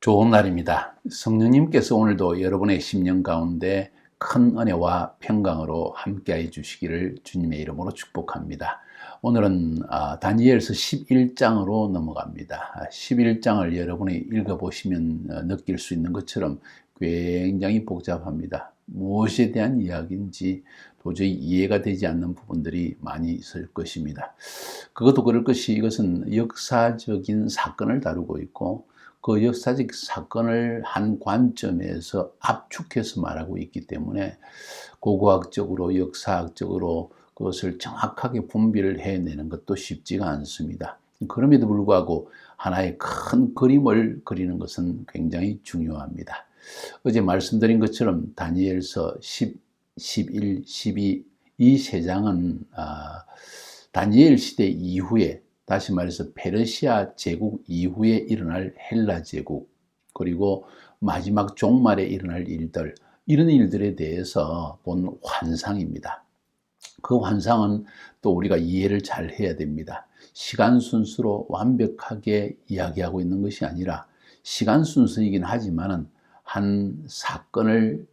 좋은 날입니다. 성령님께서 오늘도 여러분의 심령 가운데 큰 은혜와 평강으로 함께해 주시기를 주님의 이름으로 축복합니다. 오늘은 다니엘서 11장으로 넘어갑니다. 11장을 여러분이 읽어보시면 느낄 수 있는 것처럼 굉장히 복잡합니다. 무엇에 대한 이야기인지 도저히 이해가 되지 않는 부분들이 많이 있을 것입니다. 그것도 그럴 것이 이것은 역사적인 사건을 다루고 있고 그 역사적 사건을 한 관점에서 압축해서 말하고 있기 때문에 고고학적으로 역사학적으로 그것을 정확하게 분별을 해내는 것도 쉽지가 않습니다. 그럼에도 불구하고 하나의 큰 그림을 그리는 것은 굉장히 중요합니다. 어제 말씀드린 것처럼 다니엘서 10, 11, 12 이 세 장은 다니엘 시대 이후에 다시 말해서 페르시아 제국 이후에 일어날 헬라 제국 그리고 마지막 종말에 일어날 일들 이런 일들에 대해서 본 환상입니다. 그 환상은 또 우리가 이해를 잘 해야 됩니다. 시간 순서로 완벽하게 이야기하고 있는 것이 아니라 시간 순서이긴 하지만은 한 사건을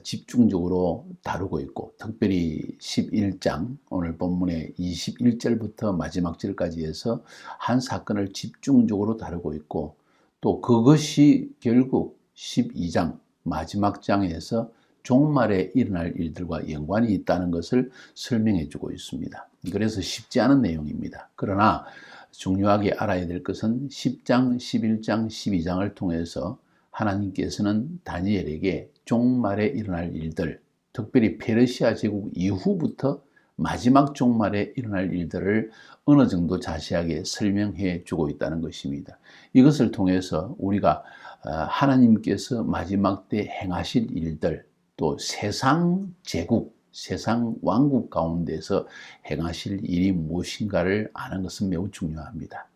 집중적으로 다루고 있고 특별히 11장 오늘 본문의 21절부터 마지막 절까지 해서 한 사건을 집중적으로 다루고 있고 또 그것이 결국 12장 마지막 장에서 종말에 일어날 일들과 연관이 있다는 것을 설명해 주고 있습니다. 그래서 쉽지 않은 내용입니다. 그러나 중요하게 알아야 될 것은 10장, 11장, 12장을 통해서 하나님께서는 다니엘에게 종말에 일어날 일들, 특별히 페르시아 제국 이후부터 마지막 종말에 일어날 일들을 어느 정도 자세하게 설명해 주고 있다는 것입니다. 이것을 통해서 우리가 하나님께서 마지막 때 행하실 일들, 또 세상 제국, 세상 왕국 가운데서 행하실 일이 무엇인가를 아는 것은 매우 중요합니다.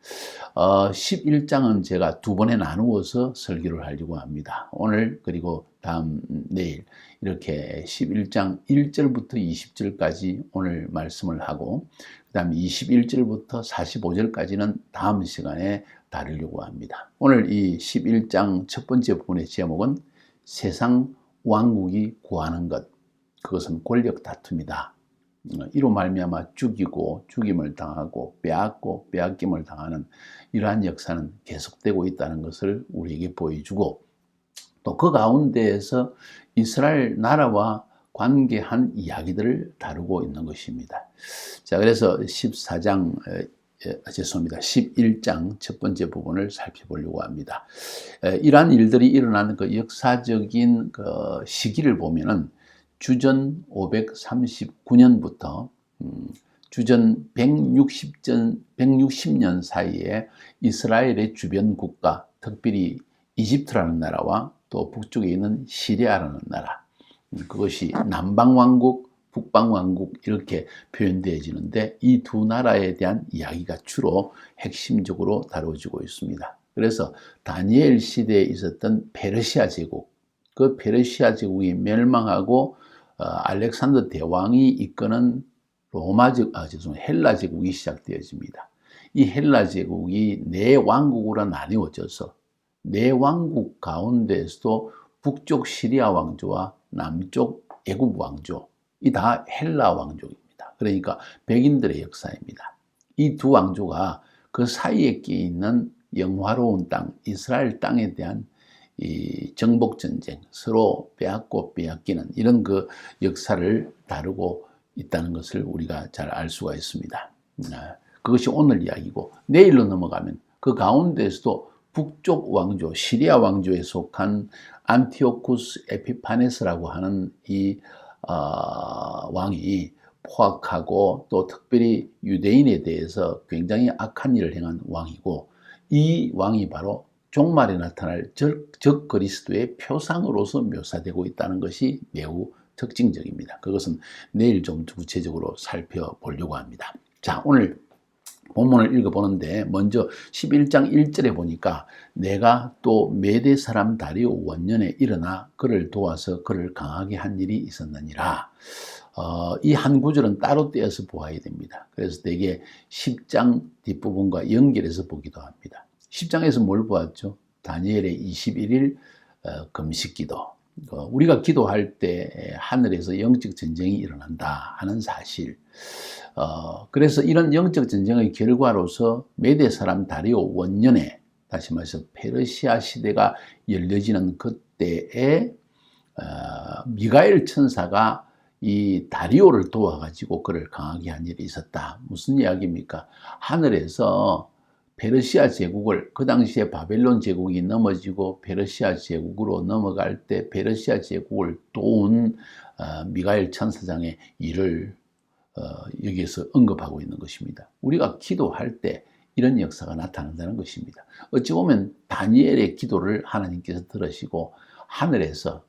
11장은 제가 두 번에 나누어서 설교를 하려고 합니다. 오늘 그리고 다음 내일 이렇게 11장 1절부터 20절까지 오늘 말씀을 하고 그 다음 21절부터 45절까지는 다음 시간에 다루려고 합니다. 오늘 이 11장 첫 번째 부분의 제목은 세상 왕국이 구하는 것, 그것은 권력 다툼이다. 이로 말미암아 죽이고 죽임을 당하고 빼앗고 빼앗김을 당하는 이러한 역사는 계속되고 있다는 것을 우리에게 보여주고 또 그 가운데에서 이스라엘 나라와 관계한 이야기들을 다루고 있는 것입니다. 자, 그래서 11장 첫 번째 부분을 살펴보려고 합니다. 이러한 일들이 일어나는 그 역사적인 그 시기를 보면은 주전 539년부터 주전 160년 사이에 이스라엘의 주변 국가, 특별히 이집트라는 나라와 또 북쪽에 있는 시리아라는 나라, 그것이 남방왕국, 북방왕국 이렇게 표현되어지는데 이 두 나라에 대한 이야기가 주로 핵심적으로 다뤄지고 있습니다. 그래서 다니엘 시대에 있었던 페르시아 제국, 그 페르시아 제국이 멸망하고 알렉산더 대왕이 이끄는 헬라 제국이 시작되어집니다. 이 헬라 제국이 네 왕국으로 나뉘어져서 네 왕국 가운데서도 북쪽 시리아 왕조와 남쪽 애굽 왕조, 이 다 헬라 왕족입니다. 그러니까 백인들의 역사입니다. 이 두 왕조가 그 사이에 끼어 있는 영화로운 땅, 이스라엘 땅에 대한 이 정복 전쟁, 서로 빼앗고 빼앗기는 이런 그 역사를 다루고 있다는 것을 우리가 잘 알 수가 있습니다. 그것이 오늘 이야기고 내일로 넘어가면 그 가운데에서도 북쪽 왕조, 시리아 왕조에 속한 안티오쿠스 에피파네스라고 하는 이 왕이 포악하고 또 특별히 유대인에 대해서 굉장히 악한 일을 행한 왕이고 이 왕이 바로 종말에 나타날 적 그리스도의 표상으로서 묘사되고 있다는 것이 매우 특징적입니다. 그것은 내일 좀 구체적으로 살펴보려고 합니다. 자, 오늘 본문을 읽어보는데 먼저 11장 1절에 보니까 내가 또 메대 사람 다리오 원년에 일어나 그를 도와서 그를 강하게 한 일이 있었느니라. 이 한 구절은 따로 떼어서 보아야 됩니다. 그래서 대개 10장 뒷부분과 연결해서 보기도 합니다. 10장에서 뭘 보았죠? 다니엘의 21일 금식기도, 우리가 기도할 때 하늘에서 영적 전쟁이 일어난다 하는 사실, 그래서 이런 영적 전쟁의 결과로서 메대 사람 다리오 원년에, 다시 말해서 페르시아 시대가 열려지는 그때에 미가엘 천사가 이 다리오를 도와가지고 그를 강하게 한 일이 있었다. 무슨 이야기입니까? 하늘에서 페르시아 제국을, 그 당시에 바벨론 제국이 넘어지고 페르시아 제국으로 넘어갈 때 페르시아 제국을 도운 미가엘 천사장의 일을 여기에서 언급하고 있는 것입니다. 우리가 기도할 때 이런 역사가 나타난다는 것입니다. 어찌 보면 다니엘의 기도를 하나님께서 들으시고 하늘에서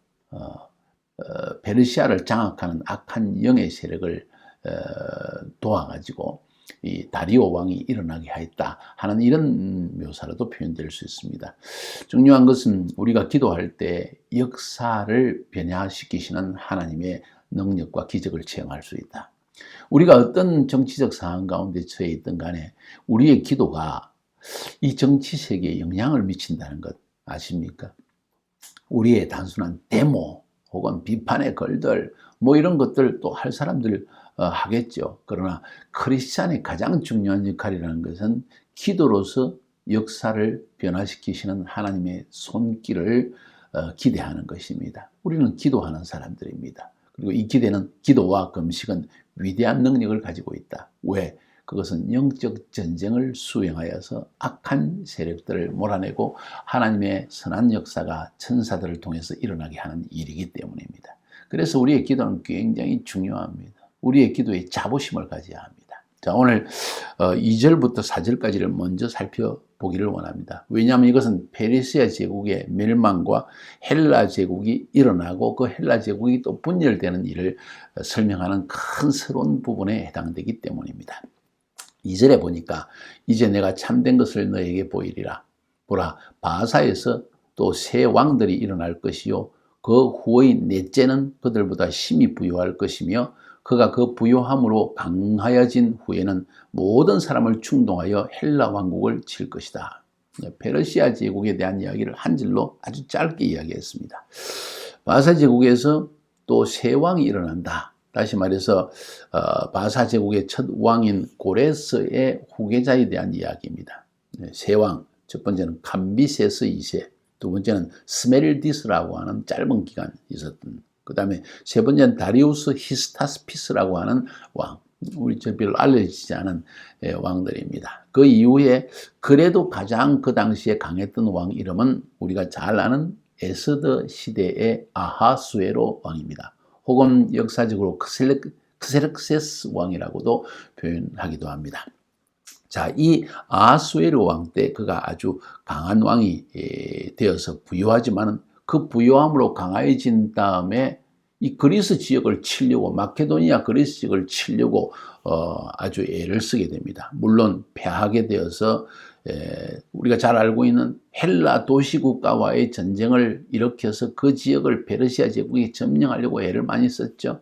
페르시아를 장악하는 악한 영의 세력을 도와가지고 이 다리오 왕이 일어나게 하였다 하는 이런 묘사로도 표현될 수 있습니다. 중요한 것은 우리가 기도할 때 역사를 변화시키시는 하나님의 능력과 기적을 체험할 수 있다. 우리가 어떤 정치적 상황 가운데 처해 있든 간에 우리의 기도가 이 정치 세계에 영향을 미친다는 것 아십니까? 우리의 단순한 데모 혹은 비판의 글들 이런 것들 또 할 사람들 하겠죠. 그러나 크리스찬의 가장 중요한 역할이라는 것은 기도로서 역사를 변화시키시는 하나님의 손길을 기대하는 것입니다. 우리는 기도하는 사람들입니다. 그리고 이 기도와 금식은 위대한 능력을 가지고 있다. 왜? 그것은 영적 전쟁을 수행하여서 악한 세력들을 몰아내고 하나님의 선한 역사가 천사들을 통해서 일어나게 하는 일이기 때문입니다. 그래서 우리의 기도는 굉장히 중요합니다. 우리의 기도에 자부심을 가져야 합니다. 자, 오늘 2절부터 4절까지를 먼저 살펴보기를 원합니다. 왜냐하면 이것은 페르시아 제국의 멸망과 헬라 제국이 일어나고 그 헬라 제국이 또 분열되는 일을 설명하는 큰 새로운 부분에 해당되기 때문입니다. 2절에 보니까 이제 내가 참된 것을 너에게 보이리라. 보라, 바사에서 또 새 왕들이 일어날 것이요 그 후의 넷째는 그들보다 심히 부유할 것이며 그가 그 부유함으로 강하여진 후에는 모든 사람을 충동하여 헬라 왕국을 칠 것이다. 페르시아 제국에 대한 이야기를 한 줄로 아주 짧게 이야기했습니다. 바사 제국에서 또 새 왕이 일어난다. 다시 말해서 바사 제국의 첫 왕인 고레스의 후계자에 대한 이야기입니다. 세 왕, 첫 번째는 캄비세스 2세, 두 번째는 스메르디스라고 하는 짧은 기간 있었던, 그 다음에 세 번째는 다리우스 히스타스피스라고 하는 왕, 우리 별로 알려지지 않은 왕들입니다. 그 이후에 그래도 가장 그 당시에 강했던 왕 이름은 우리가 잘 아는 에스더 시대의 아하수에로 왕입니다. 혹은 역사적으로 크세르크세스 왕이라고도 표현하기도 합니다. 자, 이 아하수에로 왕 때 그가 아주 강한 왕이 되어서 부유하지만 그 부유함으로 강해진 다음에 이 그리스 지역을 치려고, 마케도니아 그리스 지역을 치려고 아주 애를 쓰게 됩니다. 물론 패하게 되어서 우리가 잘 알고 있는 헬라 도시국가와의 전쟁을 일으켜서 그 지역을 페르시아 제국이 점령하려고 애를 많이 썼죠.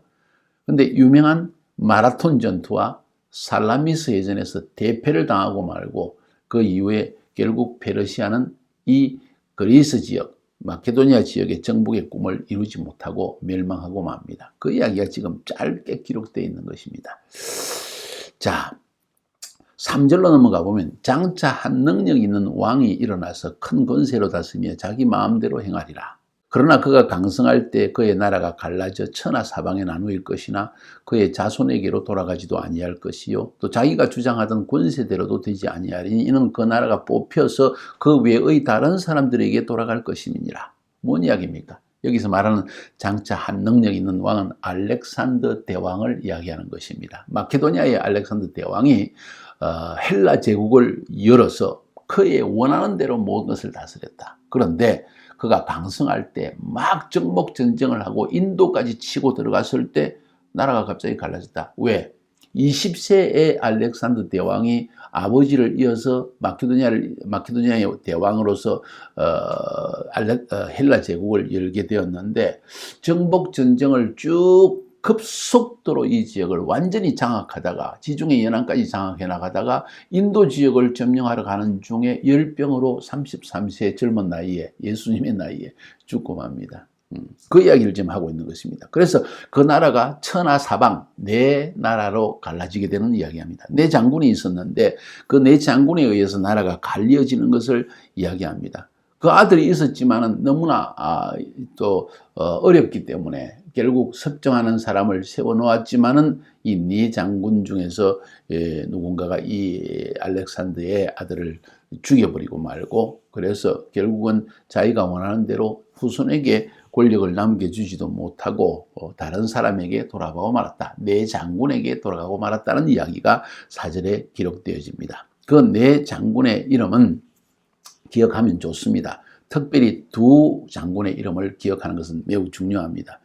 그런데 유명한 마라톤 전투와 살라미스 해전에서 대패를 당하고 말고 그 이후에 결국 페르시아는 이 그리스 지역, 마케도니아 지역의 정복의 꿈을 이루지 못하고 멸망하고 맙니다. 그 이야기가 지금 짧게 기록되어 있는 것입니다. 자, 3절로 넘어가 보면 장차 한 능력 있는 왕이 일어나서 큰 권세로 다스리며 자기 마음대로 행하리라. 그러나 그가 강성할 때 그의 나라가 갈라져 천하 사방에 나누일 것이나 그의 자손에게로 돌아가지도 아니할 것이요 또 자기가 주장하던 권세대로도 되지 아니하리니 이는 그 나라가 뽑혀서 그 외의 다른 사람들에게 돌아갈 것임이니라. 뭔 이야기입니까? 여기서 말하는 장차 한 능력 있는 왕은 알렉산더 대왕을 이야기하는 것입니다. 마케도니아의 알렉산더 대왕이 헬라 제국을 열어서 그의 원하는 대로 모든 것을 다스렸다. 그런데 그가 강성할 때 막 정복전쟁을 하고 인도까지 치고 들어갔을 때 나라가 갑자기 갈라졌다. 왜? 20세의 알렉산더 대왕이 아버지를 이어서 마케도니아의 대왕으로서 헬라 제국을 열게 되었는데 정복전쟁을 쭉 급속도로 이 지역을 완전히 장악하다가 지중해 연안까지 장악해 나가다가 인도 지역을 점령하러 가는 중에 열병으로 33세 젊은 나이에 예수님의 나이에 죽고 맙니다. 그 이야기를 지금 하고 있는 것입니다. 그래서 그 나라가 천하사방 네 나라로 갈라지게 되는 이야기합니다. 네 장군이 있었는데 그 네 장군에 의해서 나라가 갈려지는 것을 이야기합니다. 그 아들이 있었지만은 너무나 어렵기 때문에 결국 섭정하는 사람을 세워놓았지만은 이 네 장군 중에서 누군가가 이 알렉산더의 아들을 죽여버리고 말고, 그래서 결국은 자기가 원하는 대로 후손에게 권력을 남겨주지도 못하고 다른 사람에게 돌아가고 말았다. 네 장군에게 돌아가고 말았다는 이야기가 사절에 기록되어집니다. 그 네 장군의 이름은 기억하면 좋습니다. 특별히 두 장군의 이름을 기억하는 것은 매우 중요합니다.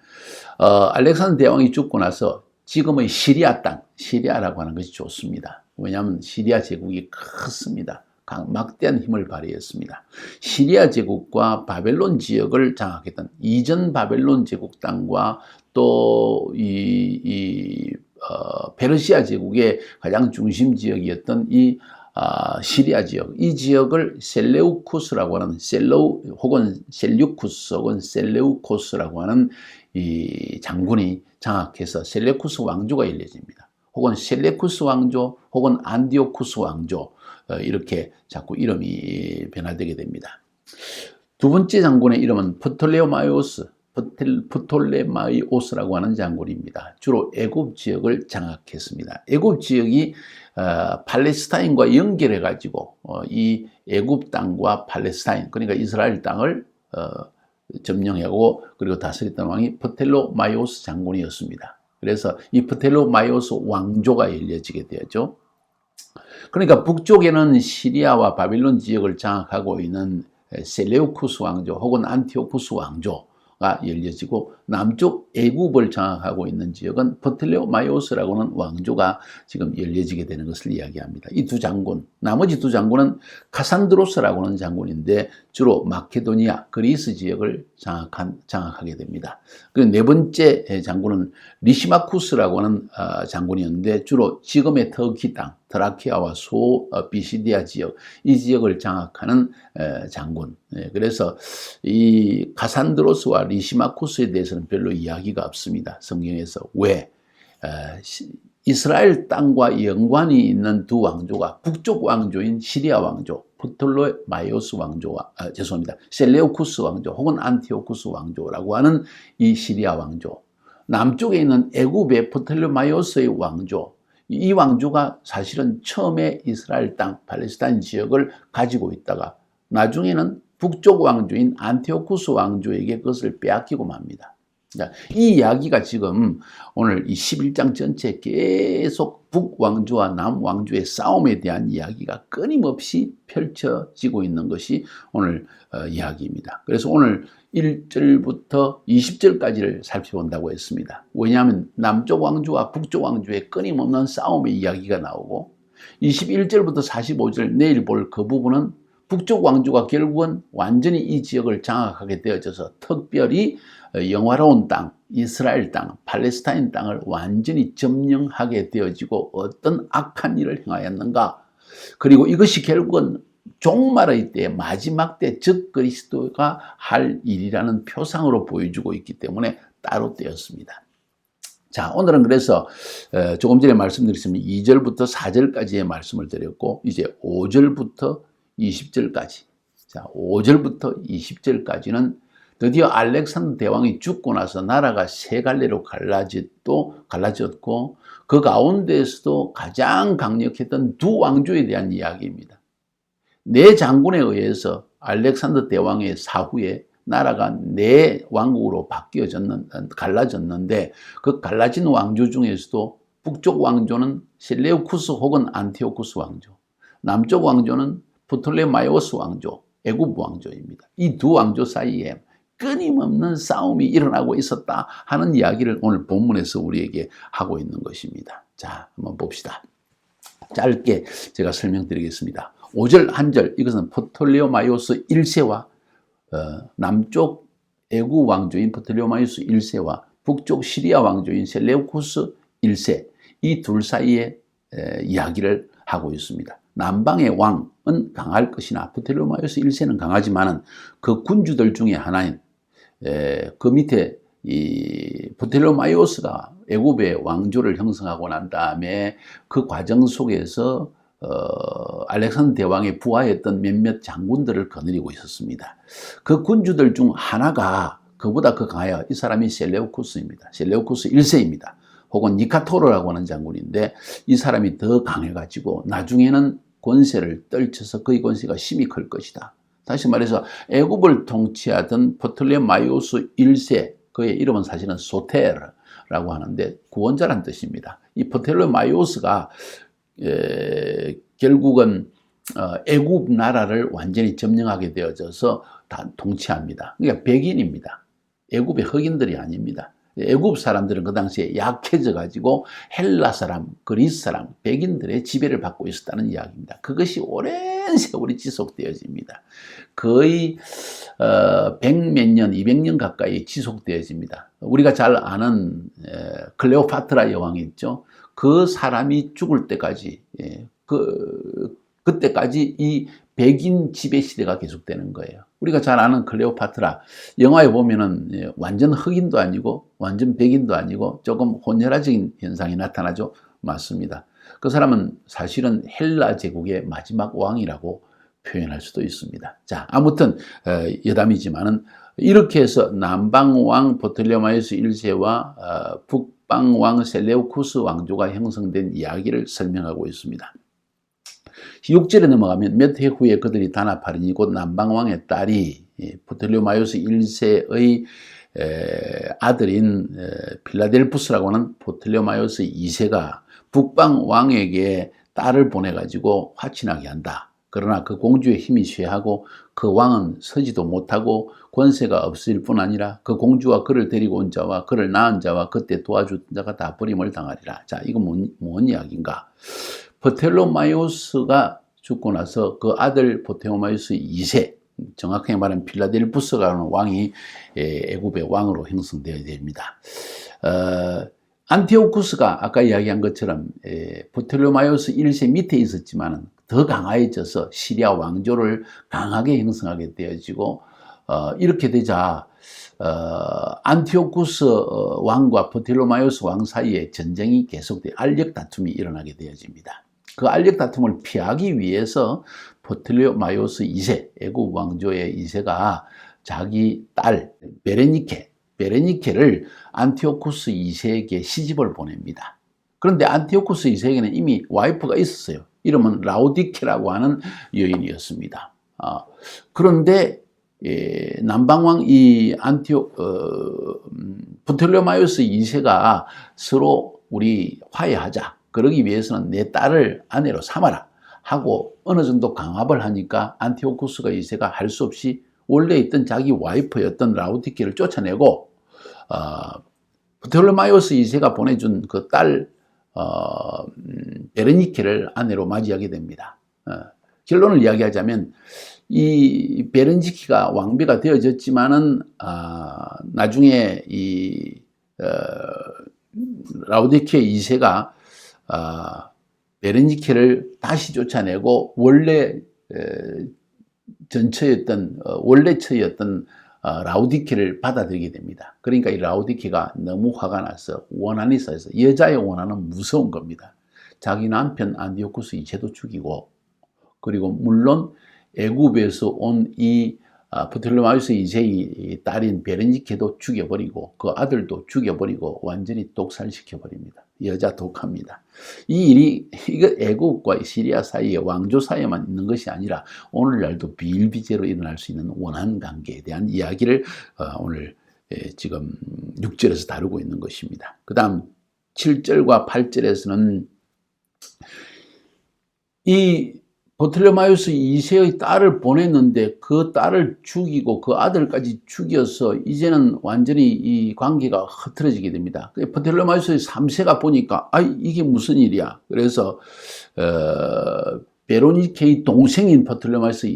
알렉산더 대왕이 죽고 나서 지금의 시리아 땅, 시리아라고 하는 것이 좋습니다. 왜냐하면 시리아 제국이 컸습니다. 막대한 힘을 발휘했습니다. 시리아 제국과 바벨론 지역을 장악했던 이전 바벨론 제국 땅과 또 페르시아 제국의 가장 중심 지역이었던 이 시리아 지역, 이 지역을 셀레우쿠스라고 하는 혹은 셀류쿠스 혹은 셀레우코스라고 하는 이 장군이 장악해서 셀레쿠스 왕조가 열려집니다. 혹은 셀레쿠스 왕조 혹은 안디오쿠스 왕조, 이렇게 자꾸 이름이 변화되게 됩니다. 두 번째 장군의 이름은 프톨레마이오스라고 하는 장군입니다. 주로 애굽 지역을 장악했습니다. 애굽 지역이 팔레스타인과 연결해 가지고 이 애굽 땅과 팔레스타인, 그러니까 이스라엘 땅을 점령하고 그리고 다스렸던 왕이 프톨레마이오스 장군이었습니다. 그래서 이 프톨레마이오스 왕조가 열려지게 되었죠. 그러니까 북쪽에는 시리아와 바빌론 지역을 장악하고 있는 셀레우쿠스 왕조 혹은 안티오쿠스 왕조가 열려지고, 남쪽 애굽을 장악하고 있는 지역은 프톨레마이오스라고는 왕조가 지금 열려지게 되는 것을 이야기합니다. 이 두 장군, 나머지 두 장군은 카산드로스라고 하는 장군인데 주로 마케도니아, 그리스 지역을 장악하게 됩니다. 그리고 네 번째 장군은 리시마쿠스라고 하는 장군이었는데 주로 지금의 터키 땅, 트라키아와 비시디아 지역, 이 지역을 장악하는 장군. 그래서 이 카산드로스와 리시마쿠스에 대해서는 별로 이야기가 없습니다. 성경에서. 왜? 이스라엘 땅과 연관이 있는 두 왕조가 북쪽 왕조인 시리아 왕조, 프톨레마이오스 왕조와 셀레우쿠스 왕조 혹은 안티오쿠스 왕조라고 하는 이 시리아 왕조, 남쪽에 있는 애굽의 프톨레마이오스의 왕조, 이 왕조가 사실은 처음에 이스라엘 땅, 팔레스타인 지역을 가지고 있다가 나중에는 북쪽 왕조인 안티오쿠스 왕조에게 그것을 빼앗기고 맙니다. 이 이야기가 지금 오늘 이 11장 전체 계속 북왕조와 남왕조의 싸움에 대한 이야기가 끊임없이 펼쳐지고 있는 것이 오늘 이야기입니다. 그래서 오늘 1절부터 20절까지를 살펴본다고 했습니다. 왜냐하면 남쪽 왕조와 북쪽 왕조의 끊임없는 싸움의 이야기가 나오고, 21절부터 45절 내일 볼 그 부분은 북쪽 왕조가 결국은 완전히 이 지역을 장악하게 되어져서 특별히 영화로운 땅, 이스라엘 땅, 팔레스타인 땅을 완전히 점령하게 되어지고 어떤 악한 일을 행하였는가. 그리고 이것이 결국은 종말의 때, 마지막 때 즉 그리스도가 할 일이라는 표상으로 보여주고 있기 때문에 따로 떼었습니다. 자, 오늘은 그래서 조금 전에 말씀드렸습니다. 2절부터 4절까지의 말씀을 드렸고, 이제 5절부터 20절까지. 자, 5절부터 20절까지는 드디어 알렉산더 대왕이 죽고 나서 나라가 세 갈래로 갈라졌고 그 가운데에서도 가장 강력했던 두 왕조에 대한 이야기입니다. 네 장군에 의해서 알렉산더 대왕의 사후에 나라가 네 왕국으로 갈라졌는데, 그 갈라진 왕조 중에서도 북쪽 왕조는 셀레우쿠스 혹은 안티오쿠스 왕조, 남쪽 왕조는 프톨레마이오스 왕조, 애굽 왕조입니다. 이 두 왕조 사이에 끊임없는 싸움이 일어나고 있었다 하는 이야기를 오늘 본문에서 우리에게 하고 있는 것입니다. 자, 한번 봅시다. 짧게 제가 설명드리겠습니다. 5절, 1절, 이것은 프톨레마이오스 1세와 남쪽 애굽 왕조인 프톨레마이오스 1세와 북쪽 시리아 왕조인 셀레우쿠스 1세 이 둘 사이의 이야기를 하고 있습니다. 남방의 왕은 강할 것이나 프톨레마이오스 1세는 강하지만은 그 군주들 중에 하나인 그 밑에 이 프톨레마이오스가 애굽의 왕조를 형성하고 난 다음에 그 과정 속에서 알렉산더 대왕의 부하였던 몇몇 장군들을 거느리고 있었습니다. 그 군주들 중 하나가 그보다 더 강하여 이 사람이 셀레우쿠스입니다. 셀레우쿠스 1세입니다. 혹은 니카토르라고 하는 장군인데 이 사람이 더 강해가지고 나중에는 권세를 떨쳐서 그의 권세가 심히 클 것이다. 다시 말해서 애굽을 통치하던 프톨레마이오스 1세 그의 이름은 사실은 소테르라고 하는데 구원자란 뜻입니다. 이 프톨레마이오스가 결국은 애굽 나라를 완전히 점령하게 되어져서 다 통치합니다. 그러니까 백인입니다. 애굽의 흑인들이 아닙니다. 애굽 사람들은 그 당시에 약해져 가지고 헬라 사람, 그리스 사람, 백인들의 지배를 받고 있었다는 이야기입니다. 그것이 오랜 세월이 지속되어집니다. 거의 100몇 년, 200년 가까이 지속되어집니다. 우리가 잘 아는 클레오파트라 여왕이 있죠. 그 사람이 죽을 때까지 그때까지 이 백인 지배 시대가 계속되는 거예요. 우리가 잘 아는 클레오파트라 영화에 보면은 완전 흑인도 아니고 완전 백인도 아니고 조금 혼혈화적인 현상이 나타나죠. 맞습니다. 그 사람은 사실은 헬라 제국의 마지막 왕이라고 표현할 수도 있습니다. 자, 아무튼 여담이지만은 이렇게 해서 남방왕 프톨레마이오스 1세와 북방왕 셀레우쿠스 왕조가 형성된 이야기를 설명하고 있습니다. 6절에 넘어가면 몇 해 후에 그들이 다나파르니 곧 남방왕의 딸이 프톨레마이오스 1세의 아들인 필라델푸스라고 하는 프톨레마이오스 2세가 북방왕에게 딸을 보내가지고 화친하게 한다. 그러나 그 공주의 힘이 쇠하고 그 왕은 서지도 못하고 권세가 없을 뿐 아니라 그 공주와 그를 데리고 온 자와 그를 낳은 자와 그때 도와준 자가 다 버림을 당하리라. 자, 이거 뭔 이야기인가? 프톨레마이오스가 죽고 나서 그 아들 프톨레마이오스 2세, 정확하게 말하면 필라델푸스라는 왕이 애굽의 왕으로 형성되어야 됩니다. 안티오쿠스가 아까 이야기한 것처럼 프톨레마이오스 1세 밑에 있었지만 더 강화해져서 시리아 왕조를 강하게 형성하게 되어지고 이렇게 되자 안티오쿠스 왕과 프톨레마이오스 왕 사이에 전쟁이 계속돼 알력 다툼이 일어나게 되어집니다. 그 알력 다툼을 피하기 위해서 프톨레마이오스 2세, 애굽 왕조의 2세가 자기 딸 베레니케를 안티오쿠스 2세에게 시집을 보냅니다. 그런데 안티오쿠스 2세에게는 이미 와이프가 있었어요. 이름은 라우디케라고 하는 여인이었습니다. 그런데 남방왕 이 프톨레마이오스 2세가 서로 우리 화해하자. 그러기 위해서는 내 딸을 아내로 삼아라 하고 어느 정도 강압을 하니까 안티오쿠스가 2세가 할 수 없이 원래 있던 자기 와이프였던 라우디케를 쫓아내고 프톨레마이오스 2세가 보내준 그 딸 베레니케를 아내로 맞이하게 됩니다. 결론을 이야기하자면 이 베렌지키가 왕비가 되어졌지만은 나중에 이 라우디케 2세가 베렌지키를 다시 쫓아내고 원래 전처였던 원래 처였던 라우디케를 받아들이게 됩니다. 그러니까 이 라우디케가 너무 화가 나서 원한이 쌓여서 여자의 원한은 무서운 겁니다. 자기 남편 안티오쿠스 2세도 죽이고 그리고 물론 애굽에서 온 이 프톨레마이오스 2세의 딸인 베레니케도 죽여버리고 그 아들도 죽여버리고 완전히 독살시켜버립니다. 여자 독합니다. 이 일이 이거 애굽과 시리아 사이에 왕조 사이에만 있는 것이 아니라 오늘날도 비일비재로 일어날 수 있는 원한 관계에 대한 이야기를 오늘 지금 6절에서 다루고 있는 것입니다. 그 다음 7절과 8절에서는 이 프톨레마이오스 2세의 딸을 보냈는데 그 딸을 죽이고 그 아들까지 죽여서 이제는 완전히 이 관계가 흐트러지게 됩니다. 프톨레마이오스 3세가 보니까 이게 무슨 일이야. 그래서 베로니케의 동생인 프톨레마이오스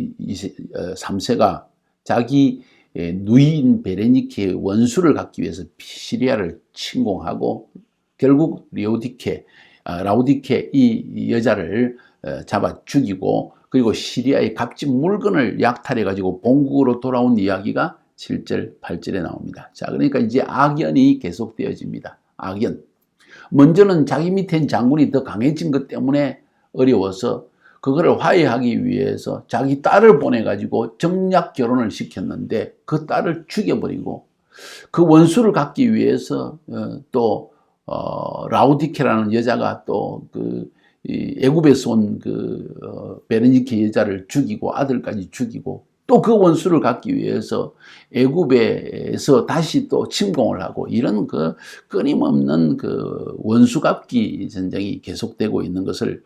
3세가 자기 누이인 베레니케의 원수를 갖기 위해서 시리아를 침공하고 결국 라우디케 이 여자를 잡아 죽이고 그리고 시리아의 값진 물건을 약탈해 가지고 본국으로 돌아온 이야기가 7절, 8절에 나옵니다. 자, 그러니까 이제 악연이 계속되어집니다. 악연. 먼저는 자기 밑에 장군이 더 강해진 것 때문에 어려워서 그거를 화해하기 위해서 자기 딸을 보내가지고 정략 결혼을 시켰는데 그 딸을 죽여버리고 그 원수를 갚기 위해서 또 라우디케라는 여자가 또 애굽에서 온 베르니케 여자를 죽이고 아들까지 죽이고 또 그 원수를 갚기 위해서 애굽에서 다시 또 침공을 하고 이런 끊임없는 원수 갚기 전쟁이 계속되고 있는 것을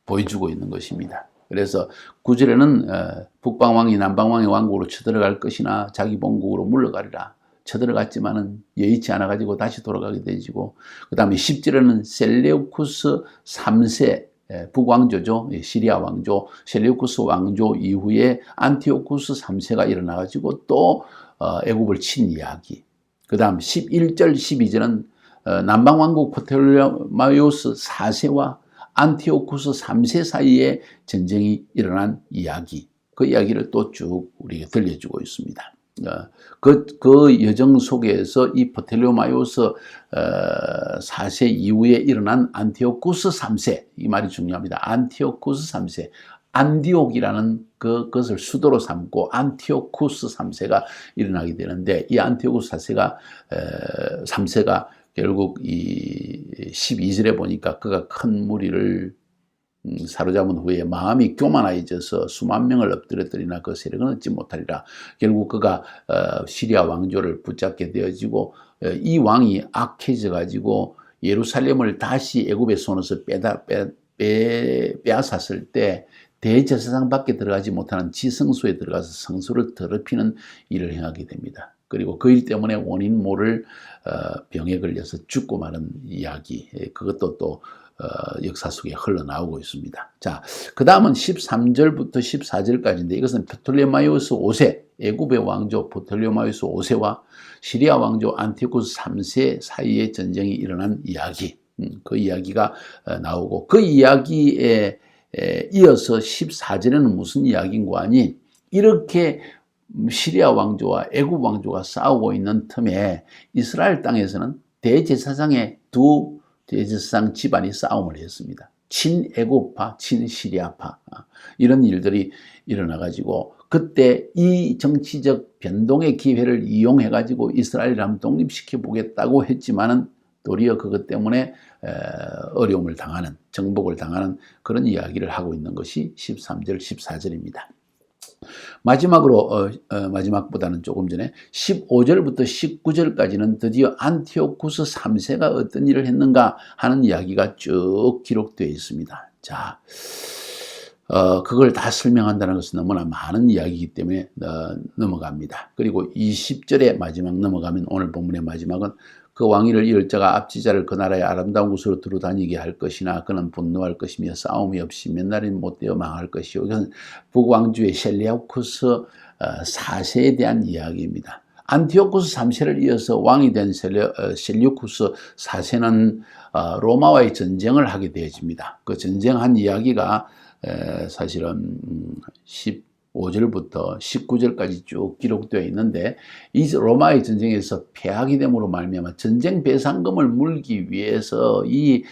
보여주고 있는 것입니다. 그래서 9절에는 북방왕이 남방왕의 왕국으로 쳐들어갈 것이나 자기 본국으로 물러가리라. 쳐들어갔지만은 여의치 않아 가지고 다시 돌아가게 되지고 그 다음에 10절에는 셀레우쿠스 3세 북왕조죠. 시리아 왕조 셀레우쿠스 왕조 이후에 안티오쿠스 3세가 일어나 가지고 또 애굽을 친 이야기. 그 다음 11절 12절은 남방왕국 프톨레마이오스 4세와 안티오쿠스 3세 사이에 전쟁이 일어난 이야기. 그 이야기를 또 쭉 우리에게 들려주고 있습니다. 그 여정 속에서 이 프톨레마이오스 4세 이후에 일어난 안티오쿠스 3세, 이 말이 중요합니다. 안티오쿠스 3세, 안디옥이라는 그것을 수도로 삼고 안티오쿠스 3세가 일어나게 되는데 이 안티오쿠스 3세가 결국 이 12절에 보니까 그가 큰 무리를 사로잡은 후에 마음이 교만해져서 수만 명을 엎드렸더니나 그 세력은 얻지 못하리라. 결국 그가 시리아 왕조를 붙잡게 되어지고 이 왕이 악해져 가지고 예루살렘을 다시 애굽의 손에서 빼앗았을 때 대제사장 밖에 들어가지 못하는 지성소에 들어가서 성소를 더럽히는 일을 행하게 됩니다. 그리고 그 일 때문에 원인 모를 병에 걸려서 죽고 마는 이야기, 그것도 또 역사 속에 흘러나오고 있습니다. 자, 그 다음은 13절부터 14절까지인데 이것은 프톨레마이오스 5세, 애굽의 왕조 프톨레마이오스 5세와 시리아 왕조 안티오쿠스 3세 사이에 전쟁이 일어난 이야기, 그 이야기가 나오고 그 이야기에 이어서 14절에는 무슨 이야기인가 하니 이렇게 시리아 왕조와 애굽 왕조가 싸우고 있는 틈에 이스라엘 땅에서는 대제사장의 두 대제사장 집안이 싸움을 했습니다. 친애굽파, 친시리아파 이런 일들이 일어나가지고 그때 이 정치적 변동의 기회를 이용해가지고 이스라엘을 한번 독립시켜 보겠다고 했지만은 도리어 그것 때문에 어려움을 당하는, 정복을 당하는 그런 이야기를 하고 있는 것이 13절, 14절입니다. 마지막으로 마지막보다는 조금 전에 15절부터 19절까지는 드디어 안티오쿠스 3세가 어떤 일을 했는가 하는 이야기가 쭉 기록되어 있습니다. 자, 그걸 다 설명한다는 것은 너무나 많은 이야기이기 때문에 넘어갑니다. 그리고 20절에 마지막 넘어가면 오늘 본문의 마지막은 그 왕위를 이을 자가 압지자를 그 나라의 아름다운 곳으로 두루다니게 할 것이나 그는 분노할 것이며 싸움이 없이 몇 날이 못되어 망할 것이요. 이것은 북왕주의 셀레우쿠스 4세에 대한 이야기입니다. 안티오쿠스 3세를 이어서 왕이 된 셀레우쿠스 4세는 로마와의 전쟁을 하게 되어집니다. 그 전쟁한 이야기가 사실은 15절부터 19절까지 쭉 기록되어 있는데 이 로마의 전쟁에서 패하게 됨으로 말미암아 전쟁 배상금을 물기 위해서 이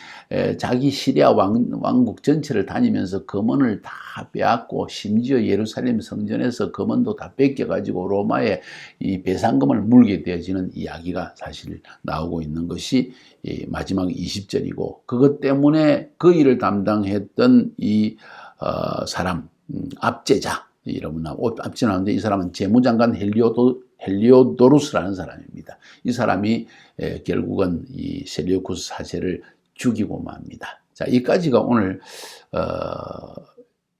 자기 시리아 왕국 전체를 다니면서 금원을 다 빼앗고 심지어 예루살렘 성전에서 금원도 다 뺏겨가지고 로마에 이 배상금을 물게 되어지는 이야기가 사실 나오고 있는 것이 마지막 20절이고 그것 때문에 그 일을 담당했던 이 사람 압제자 이름은 앞지 나오는데 이 사람은 재무장관 헬리오도루스라는 사람입니다. 이 사람이 결국은 이 셀레우쿠스 4세를 죽이고 맙니다. 자, 이까지가 오늘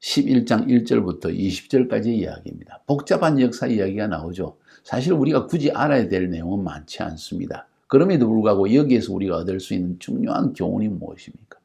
11장 1절부터 20절까지의 이야기입니다. 복잡한 역사 이야기가 나오죠. 사실 우리가 굳이 알아야 될 내용은 많지 않습니다. 그럼에도 불구하고 여기에서 우리가 얻을 수 있는 중요한 교훈이 무엇입니까?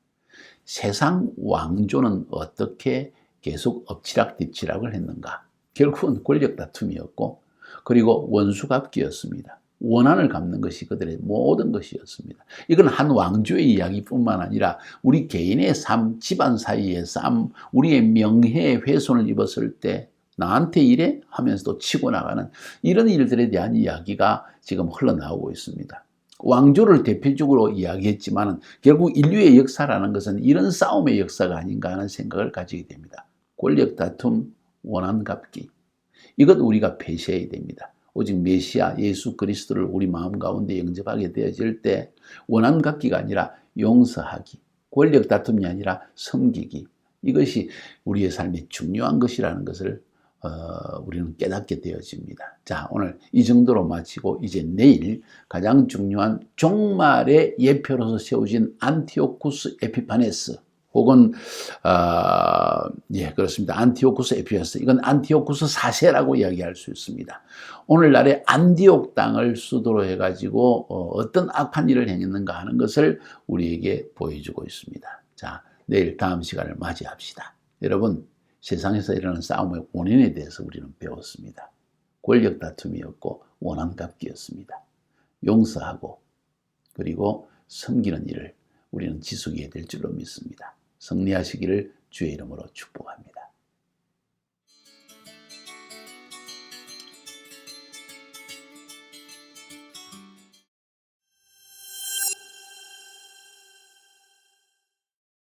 세상 왕조는 어떻게 계속 엎치락뒤치락을 했는가? 결국은 권력 다툼이었고 그리고 원수갚기였습니다. 원한을 갚는 것이 그들의 모든 것이었습니다. 이건 한 왕조의 이야기뿐만 아니라 우리 개인의 삶, 집안 사이의 삶, 우리의 명예에 훼손을 입었을 때 나한테 이래 하면서도 치고 나가는 이런 일들에 대한 이야기가 지금 흘러나오고 있습니다. 왕조를 대표적으로 이야기했지만 결국 인류의 역사라는 것은 이런 싸움의 역사가 아닌가 하는 생각을 가지게 됩니다. 권력 다툼, 원한 갚기. 이것 우리가 폐시해야 됩니다. 오직 메시아 예수 그리스도를 우리 마음 가운데 영접하게 되어질 때 원한 갚기가 아니라 용서하기, 권력 다툼이 아니라 섬기기, 이것이 우리의 삶에 중요한 것이라는 것을 우리는 깨닫게 되어집니다. 자, 오늘 이 정도로 마치고 이제 내일 가장 중요한 종말의 예표로서 세워진 안티오쿠스 에피파네스 혹은 그렇습니다. 안티오쿠스 에피파네스, 이건 안티오쿠스 4세라고 이야기할 수 있습니다. 오늘날의 안디옥 땅을 수도로 해가지고 어떤 악한 일을 행했는가 하는 것을 우리에게 보여주고 있습니다. 자, 내일 다음 시간을 맞이합시다. 여러분, 세상에서 일어나는 싸움의 원인에 대해서 우리는 배웠습니다. 권력 다툼이었고 원한 갚기였습니다. 용서하고 그리고 섬기는 일을 우리는 지속해야 될 줄로 믿습니다. 승리하시기를 주의 이름으로 축복합니다.